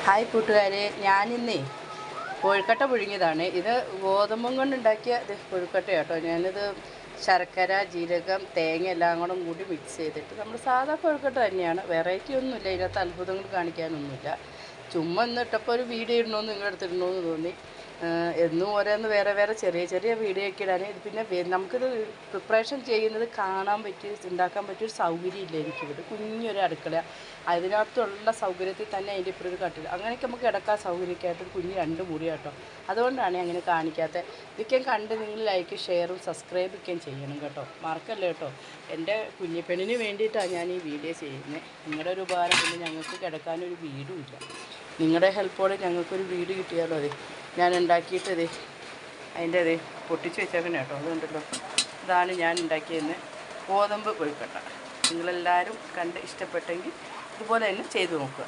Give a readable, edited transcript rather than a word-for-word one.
Hi കൂട്ടുകാരെ, ഞാനിന്നേ കൊഴുക്കട്ട പുഴുങ്ങിയതാണ്. ഇത് ഗോതമ്പും കൊണ്ടുണ്ടാക്കിയ കൊഴുക്കട്ട കേട്ടോ. ഞാനിത് ശർക്കര, ജീരകം, തേങ്ങ എല്ലാം കൂടി മിക്സ് ചെയ്തിട്ട് നമ്മൾ സാധാ കൊഴുക്കട്ട തന്നെയാണ്. വെറൈറ്റി ഒന്നുമില്ല, ഇതിനകത്ത് അത്ഭുതങ്ങൾ കാണിക്കാനൊന്നുമില്ല. ചുമ്മാ ഇന്നിട്ടപ്പോൾ ഒരു വീഡിയോ ഇടണമെന്ന് നിങ്ങളുടെ അടുത്ത് ഇടണമെന്ന് തോന്നി. എന്നും ഓരോന്ന് വേറെ ചെറിയ വീഡിയോ ഒക്കെ ഇടാൻ. പിന്നെ നമുക്കിത് പ്രിപ്പറേഷൻ ചെയ്യുന്നത് കാണാൻ ഉണ്ടാക്കാൻ പറ്റിയൊരു സൗകര്യമില്ല എനിക്കിവിടെ. കുഞ്ഞൊരു അടുക്കള, അതിനകത്തുള്ള സൗകര്യത്തിൽ തന്നെ അതിൻ്റെ ഇപ്പോൾ ഒരു കട്ടിൽ, അങ്ങനെയൊക്കെ നമുക്ക് കിടക്കാൻ സൗകര്യമൊക്കെ കുഞ്ഞ് 2 മുറി കേട്ടോ. അതുകൊണ്ടാണ് അങ്ങനെ കാണിക്കാത്തത്. ഇതൊക്കെ കണ്ട് നിങ്ങൾ ലൈക്ക്, ഷെയറും സബ്സ്ക്രൈബൊക്കെ ചെയ്യണം കേട്ടോ, മറക്കല്ലേ കേട്ടോ. എൻ്റെ കുഞ്ഞിപ്പെണ്ണിന് വേണ്ടിയിട്ടാണ് ഞാൻ ഈ വീഡിയോ ചെയ്യുന്നത്. നിങ്ങളുടെ ഒരു ഉപകാരം കൊണ്ട് ഞങ്ങൾക്ക് കിടക്കാനൊരു വീടും ഇല്ല. നിങ്ങളുടെ ഹെൽപ്പോടെ ഞങ്ങൾക്കൊരു വീട് കിട്ടിയാലോ. ഞാൻ ഉണ്ടാക്കിയിട്ട് അതിൻ്റെ പൊട്ടിച്ച് വെച്ചേക്കണേ കേട്ടോ. അതുകൊണ്ടല്ലോ, ഇതാണ് ഞാൻ ഉണ്ടാക്കിയതെന്ന് ഗോതമ്പ് കൊഴുക്കട്ട. നിങ്ങളെല്ലാവരും കണ്ട് ഇഷ്ടപ്പെട്ടെങ്കിൽ ഇതുപോലെ തന്നെ ചെയ്തു നോക്കുക.